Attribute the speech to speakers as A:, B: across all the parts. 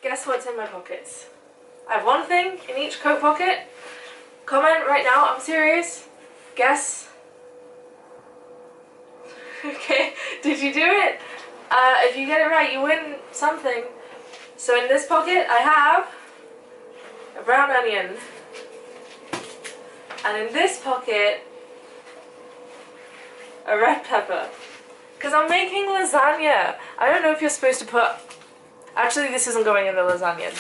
A: Guess what's in my pockets? I have one thing in each coat pocket. Comment right now, I'm serious. Guess. Okay, did you do it? If you get it right, you win something. So in this pocket, I have a brown onion. And in this pocket, a red pepper. Because I'm making lasagna. I don't know if you're supposed to put... Actually, this isn't going in the lasagna.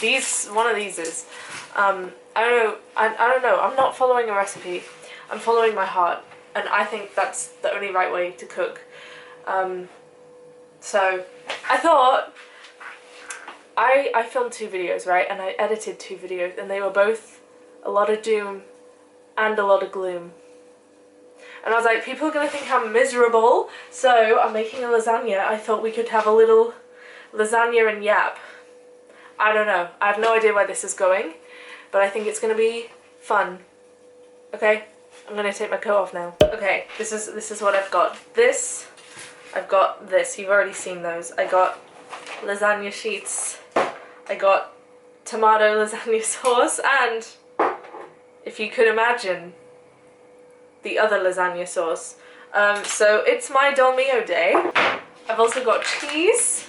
A: One of these is. I don't know. I'm not following a recipe. I'm following my heart. And I think that's the only right way to cook. So, I thought... I filmed 2 videos, right? And I edited 2 videos. And they were both a lot of doom and a lot of gloom. And I was like, people are going to think I'm miserable, so I'm making a lasagna. I thought we could have a little lasagna and yap. I don't know. I have no idea where this is going, but I think it's going to be fun. Okay? I'm going to take my coat off now. Okay, this is what I've got. I've got this. You've already seen those. I got lasagna sheets. I got tomato lasagna sauce, and if you could imagine, the other lasagna sauce. So it's my dolmio day. I've also got cheese,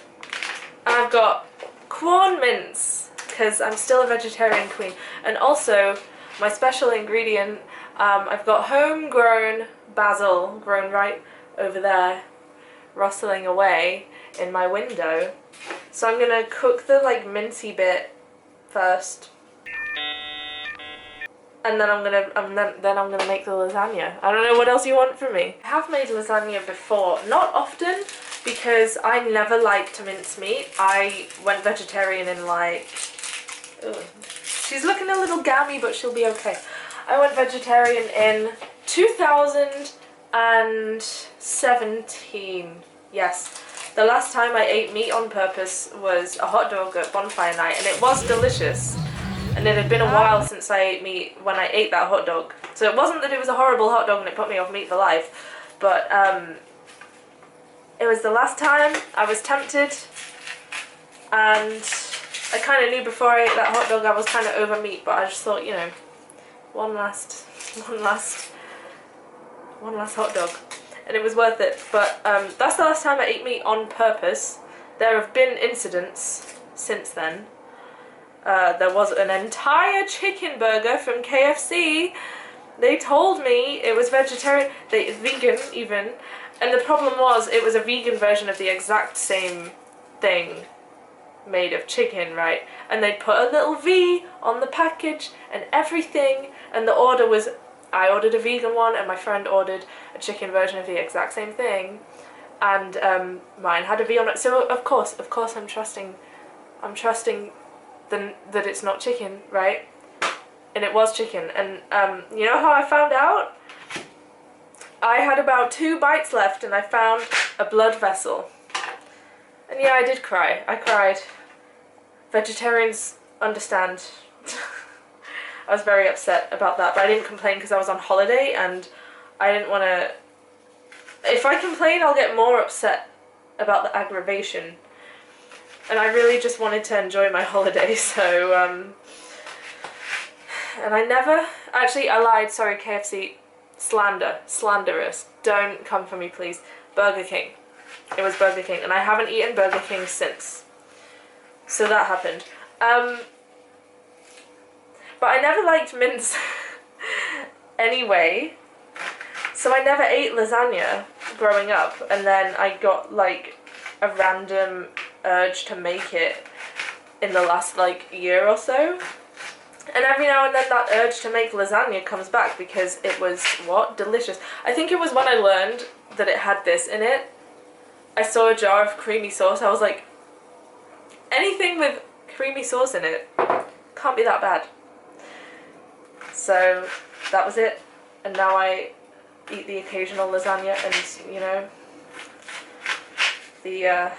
A: and I've got corn mince, because I'm still a vegetarian queen. And also, my special ingredient, I've got homegrown basil, grown right over there, rustling away in my window. So I'm gonna cook the mincy bit first. And then I'm gonna make the lasagna. I don't know what else you want from me. I have made lasagna before, not often, because I never liked mincemeat. I went vegetarian in she's looking a little gammy, but she'll be okay. I went vegetarian in 2017. Yes, the last time I ate meat on purpose was a hot dog at bonfire night, and it was delicious. And it had been a while since I ate meat when I ate that hot dog. So it wasn't that it was a horrible hot dog and it put me off meat for life, but it was the last time. I was tempted, and I kind of knew before I ate that hot dog I was kind of over meat, but I just thought, you know, one last hot dog, and it was worth it. But that's the last time I ate meat on purpose. There have been incidents since then. There was an entire chicken burger from KFC. They told me it was vegetarian, vegan even, and the problem was it was a vegan version of the exact same thing made of chicken, right? And they put a little V on the package and everything, and the order was, I ordered a vegan one and my friend ordered a chicken version of the exact same thing, and mine had a V on it. So of course I'm trusting that it's not chicken, right? And it was chicken. And you know how I found out? I had about 2 bites left and I found a blood vessel. And yeah, I did cry. I cried. Vegetarians understand. I was very upset about that, but I didn't complain because I was on holiday and I didn't want to... If I complain, I'll get more upset about the aggravation. And I really just wanted to enjoy my holiday, so, and I never, actually I lied, sorry, KFC, slanderous, don't come for me please, Burger King, it was Burger King, and I haven't eaten Burger King since, so that happened, but I never liked mince anyway, so I never ate lasagna growing up, and then I got a random urge to make it in the last year or so, and every now and then that urge to make lasagna comes back because it was delicious. I think it was when I learned that it had this in it. I saw a jar of creamy sauce. I was like, anything with creamy sauce in it can't be that bad. So that was it, and now I eat the occasional lasagna, and you know, the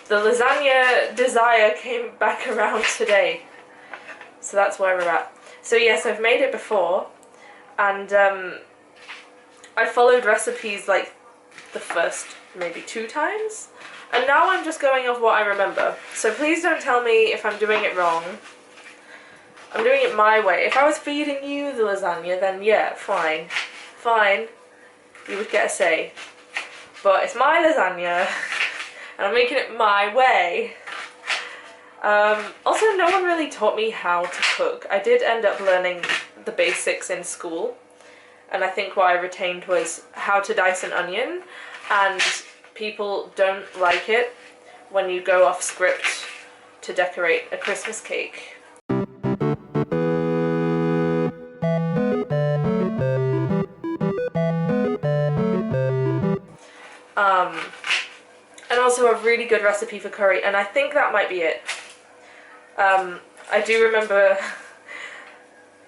A: lasagna desire came back around today. So that's where we're at. So yes, I've made it before, and I followed recipes the first maybe 2 times. And now I'm just going off what I remember. So please don't tell me if I'm doing it wrong. I'm doing it my way. If I was feeding you the lasagna, then yeah, fine. Fine. You would get a say. But it's my lasagna, and I'm making it my way. Also, no one really taught me how to cook. I did end up learning the basics in school, and I think what I retained was how to dice an onion, and people don't like it when you go off script to decorate a Christmas cake. And also a really good recipe for curry, and I think that might be it. I do remember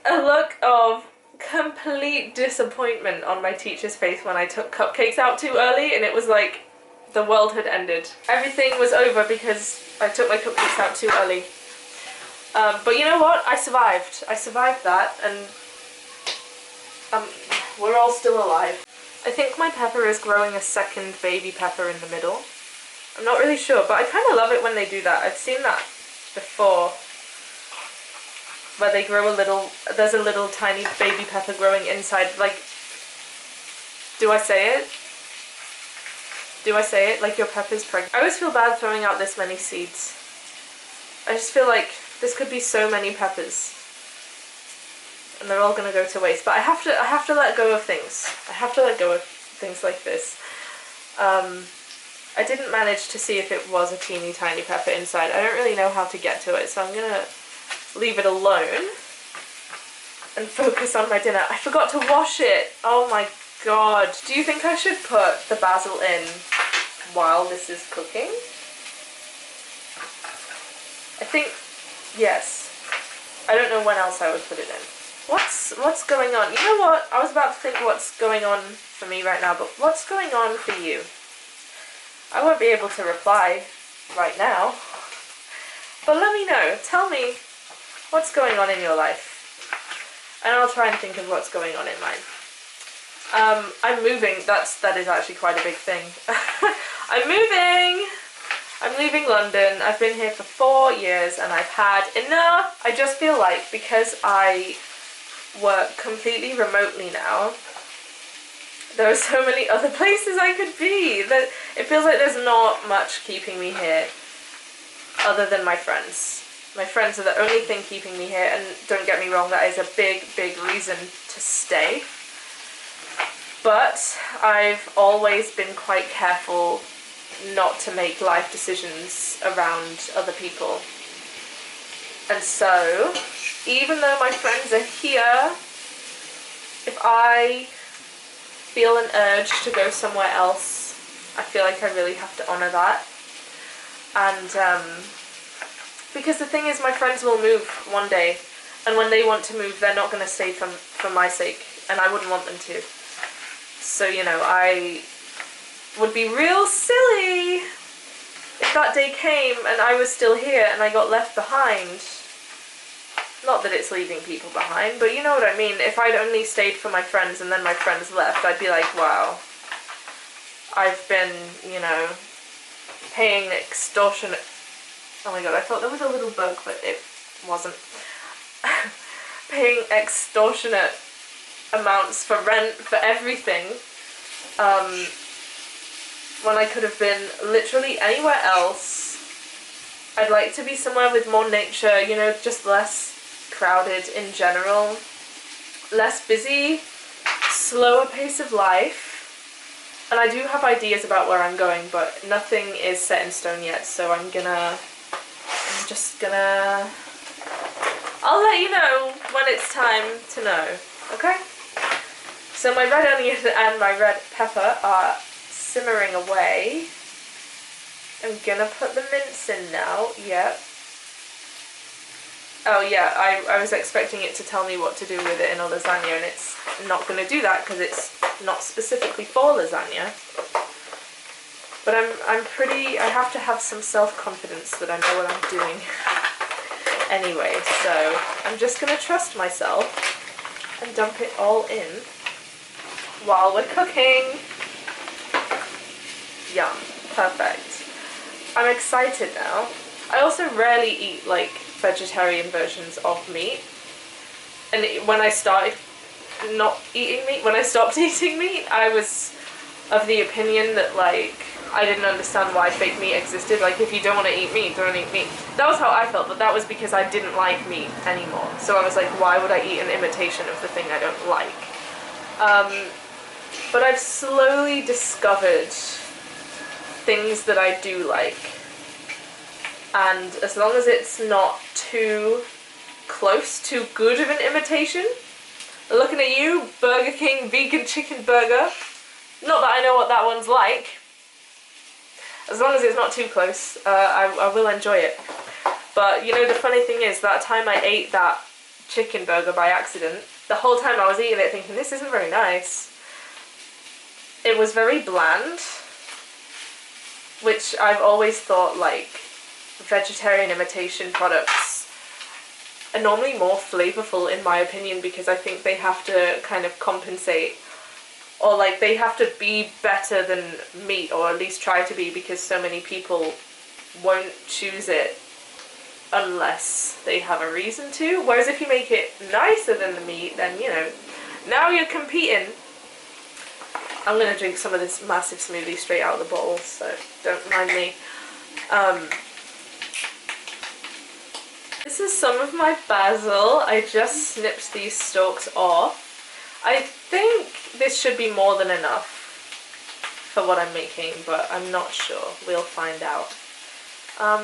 A: a look of complete disappointment on my teacher's face when I took cupcakes out too early, and it was like the world had ended. Everything was over because I took my cupcakes out too early. But you know what? I survived. I survived that, and we're all still alive. I think my pepper is growing a second baby pepper in the middle. I'm not really sure, but I kind of love it when they do that. I've seen that before, where they grow a little, there's a little tiny baby pepper growing inside, like, do I say it? Do I say it? Like your pepper's pregnant. I always feel bad throwing out this many seeds. I just feel like this could be so many peppers, and they're all gonna go to waste. But I have to let go of things. I have to let go of things like this. I didn't manage to see if it was a teeny tiny pepper inside. I don't really know how to get to it, so I'm gonna leave it alone and focus on my dinner. I forgot to wash it. Oh my god. Do you think I should put the basil in while this is cooking? I think yes. I don't know when else I would put it in. What's going on? You know what? I was about to think what's going on for me right now, but what's going on for you? I won't be able to reply right now, but let me know. Tell me what's going on in your life, and I'll try and think of what's going on in mine. I'm moving. That is actually quite a big thing. I'm moving. I'm leaving London. I've been here for 4 years and I've had enough. I just feel like because I work completely remotely now, there are so many other places I could be. That it feels like there's not much keeping me here other than my friends. My friends are the only thing keeping me here, and don't get me wrong, that is a big, big reason to stay. But I've always been quite careful not to make life decisions around other people. And so, even though my friends are here, if I feel an urge to go somewhere else, I feel like I really have to honour that. And because the thing is, my friends will move one day, and when they want to move, they're not going to stay for my sake, and I wouldn't want them to. So, you know, I would be real silly if that day came and I was still here and I got left behind. Not that it's leaving people behind, but you know what I mean. If I'd only stayed for my friends and then my friends left, I'd be like, wow, I've been, you know, paying extortionate... Oh my god, I thought there was a little bug, but it wasn't. Paying extortionate amounts for rent, for everything, when I could have been literally anywhere else. I'd like to be somewhere with more nature, you know, just less crowded in general, less busy, slower pace of life. And I do have ideas about where I'm going, but nothing is set in stone yet, so I'll let you know when it's time to know, okay? So my red onion and my red pepper are simmering away. I'm gonna put the mince in now, yep. Oh yeah, I was expecting it to tell me what to do with it in a lasagna, and it's not gonna do that because it's not specifically for lasagna. But I have to have some self-confidence that I know what I'm doing. Anyway, so I'm just gonna trust myself and dump it all in while we're cooking. Yum, perfect. I'm excited now. I also rarely eat like vegetarian versions of meat. And when I started not eating meat, when I stopped eating meat, I was of the opinion that like I didn't understand why fake meat existed. Like, if you don't want to eat meat, don't eat meat. That was how I felt, but that was because I didn't like meat anymore. So I was like, why would I eat an imitation of the thing I don't like? But I've slowly discovered things that I do like. And as long as it's not too close to good of an imitation. Looking at you, Burger King vegan chicken burger. Not that I know what that one's like. As long as it's not too close, I will enjoy it. But you know, the funny thing is, that time I ate that chicken burger by accident, the whole time I was eating it thinking, this isn't very nice. It was very bland, which I've always thought like vegetarian imitation products are normally more flavorful in my opinion, because I think they have to kind of compensate, or like they have to be better than meat, or at least try to be, because so many people won't choose it unless they have a reason to. Whereas if you make it nicer than the meat, then you know, now you're competing. I'm gonna drink some of this massive smoothie straight out of the bottle, so don't mind me. This is some of my basil. I just snipped these stalks off. I think this should be more than enough for what I'm making, but I'm not sure. We'll find out.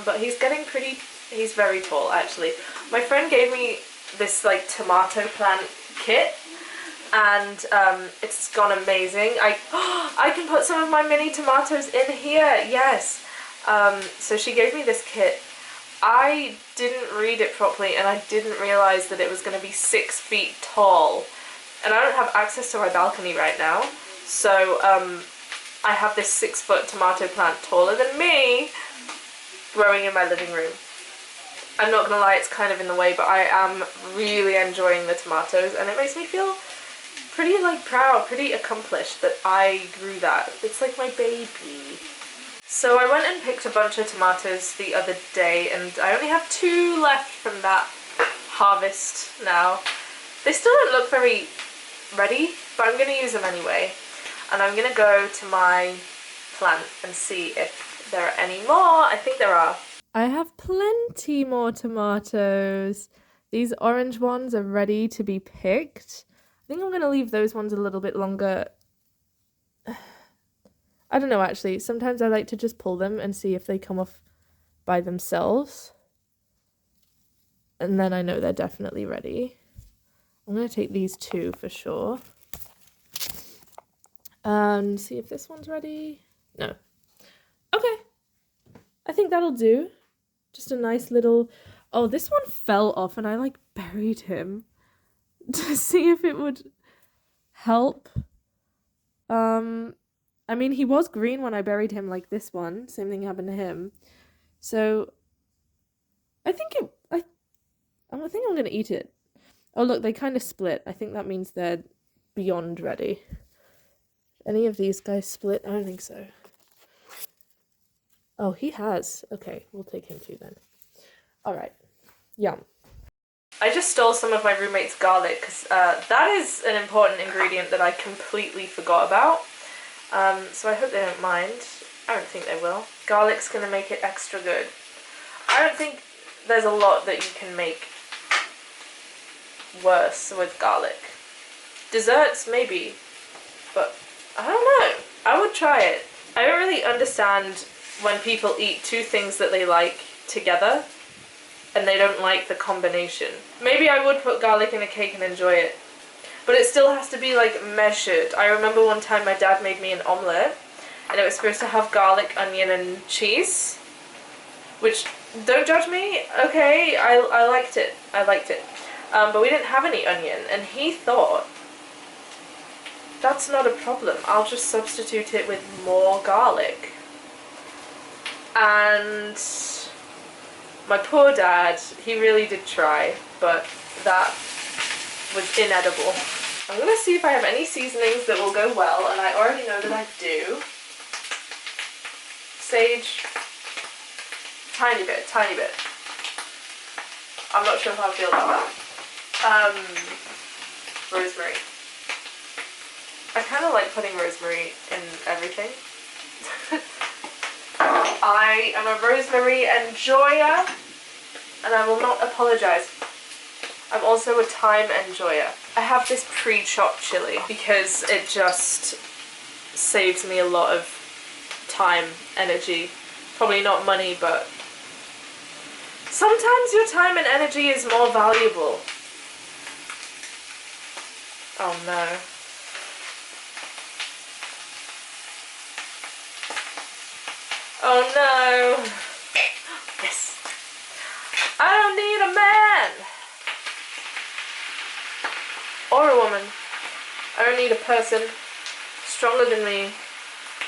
A: But he's getting pretty, he's very tall actually. My friend gave me this like tomato plant kit, and it's gone amazing. I can put some of my mini tomatoes in here, yes. So she gave me this kit. I didn't read it properly, and I didn't realise that it was going to be 6 feet tall. And I don't have access to my balcony right now, so I have this 6-foot tomato plant taller than me growing in my living room. I'm not gonna lie, it's kind of in the way, but I am really enjoying the tomatoes, and it makes me feel pretty like proud, pretty accomplished that I grew that. It's like my baby. So I went and picked a bunch of tomatoes the other day, and I only have 2 left from that harvest now. They still don't look very ready, but I'm going to use them anyway. And I'm going to go to my plant and see if there are any more. I think there are. I have plenty more tomatoes. These orange ones are ready to be picked. I think I'm going to leave those ones a little bit longer. I don't know actually. Sometimes I like to just pull them and see if they come off by themselves. And then I know they're definitely ready. I'm going to take these 2 for sure. And see if this one's ready. No. Okay. I think that'll do. Just a nice little... Oh, this one fell off and I like buried him to see if it would help. I mean, he was green when I buried him, like this one. Same thing happened to him. So I think I think I'm going to eat it. Oh, look, they kind of split. I think that means they're beyond ready. Any of these guys split? I don't think so. Oh, he has. Okay, we'll take him too then. All right. Yum. I just stole some of my roommate's garlic because that is an important ingredient that I completely forgot about. So I hope they don't mind. I don't think they will. Garlic's going to make it extra good. I don't think there's a lot that you can make worse with garlic. Desserts, maybe, but I don't know. I would try it. I don't really understand when people eat 2 things that they like together and they don't like the combination. Maybe I would put garlic in a cake and enjoy it, but it still has to be like measured. I remember one time my dad made me an omelette and it was supposed to have garlic, onion and cheese, which, don't judge me, okay, I liked it. I liked it. But we didn't have any onion, and he thought, that's not a problem, I'll just substitute it with more garlic. And my poor dad, he really did try, but that was inedible. I'm gonna see if I have any seasonings that will go well, and I already know that I do. Sage, Tiny bit, tiny bit. I'm not sure how I feel about that. Rosemary. I kind of like putting rosemary in everything. I am a rosemary enjoyer, and I will not apologise. I'm also a thyme enjoyer. I have this pre-chopped chili because it just saves me a lot of time, energy. Probably not money, but sometimes your time and energy is more valuable. Oh no. Oh no. Yes. I don't need a man. Or a woman. I don't need a person stronger than me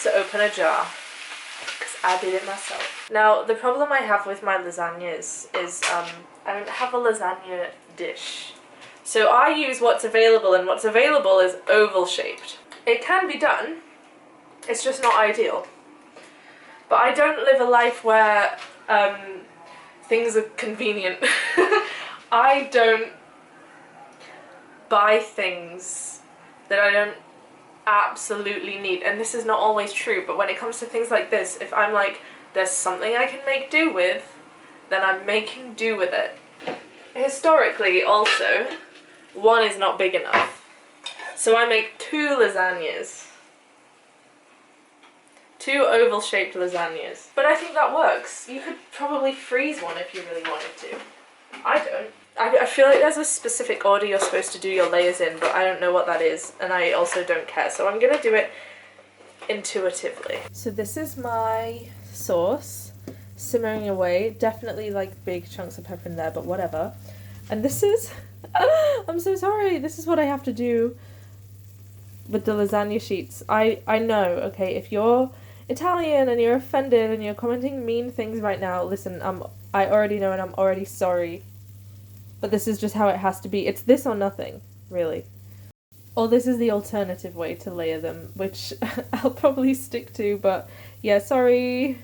A: to open a jar. Because I did it myself. Now, the problem I have with my lasagnas is I don't have a lasagna dish. So I use what's available, and what's available is oval shaped. It can be done. It's just not ideal. But I don't live a life where things are convenient. I don't buy things that I don't absolutely need, and this is not always true, but when it comes to things like this, if I'm like, there's something I can make do with, then I'm making do with it. Historically also, one is not big enough, so I make 2 lasagnas. 2 oval shaped lasagnas. But I think that works. You could probably freeze one if you really wanted to. I don't. I feel like there's a specific order you're supposed to do your layers in, but I don't know what that is, and I also don't care, so I'm gonna do it intuitively. So this is my sauce, simmering away. Definitely like big chunks of pepper in there, but whatever. And this is, I'm so sorry, this is what I have to do with the lasagna sheets. I know, okay, if you're Italian and you're offended and you're commenting mean things right now, listen, I already know and I'm already sorry. But this is just how it has to be. It's this or nothing, really. Or this is the alternative way to layer them, which I'll probably stick to, but yeah, sorry.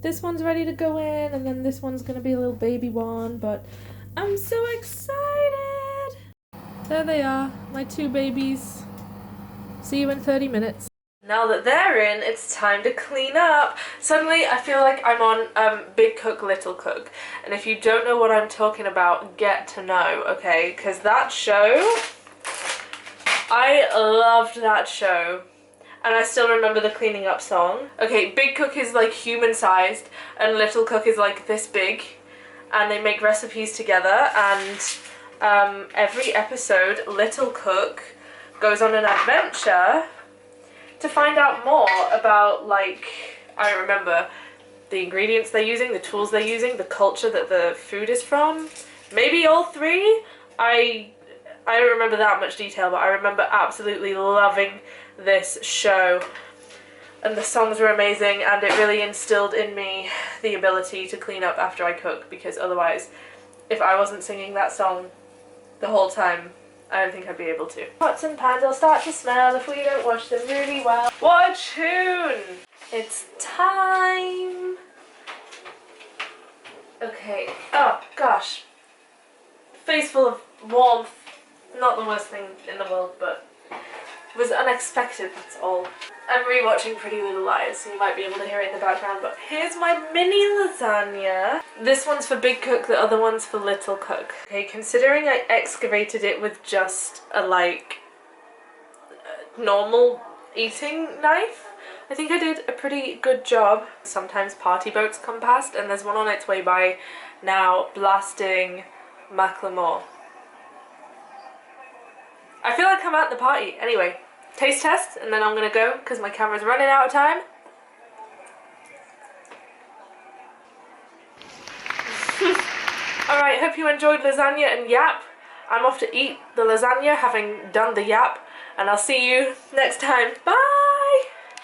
A: This one's ready to go in, and then this one's gonna be a little baby one, but I'm so excited! There they are, my 2 babies. See you in 30 minutes. Now that they're in, it's time to clean up. Suddenly I feel like I'm on Big Cook, Little Cook. And if you don't know what I'm talking about, get to know, okay? Because that show, I loved that show. And I still remember the cleaning up song. Okay, Big Cook is like human sized and Little Cook is like this big. And they make recipes together, and every episode, Little Cook goes on an adventure to find out more about, like, I don't remember, the ingredients they're using, the tools they're using, the culture that the food is from. Maybe all 3? I don't remember that much detail, but I remember absolutely loving this show. And the songs were amazing, and it really instilled in me the ability to clean up after I cook, because otherwise, if I wasn't singing that song the whole time, I don't think I'd be able to. Pots and pans will start to smell if we don't wash them really well. What a tune! It's time! Okay, oh gosh. Face full of warmth. Not the worst thing in the world, but it was unexpected, that's all. I'm rewatching Pretty Little Liars, so you might be able to hear it in the background, but here's my mini lasagna. This one's for Big Cook, the other one's for Little Cook. Okay, considering I excavated it with just a, like, normal eating knife, I think I did a pretty good job. Sometimes party boats come past, and there's one on its way by now, blasting Macklemore. I feel like I'm at the party. Anyway, taste test, and then I'm gonna go because my camera's running out of time. Alright, hope you enjoyed lasagna and yap. I'm off to eat the lasagna having done the yap, and I'll see you next time. Bye!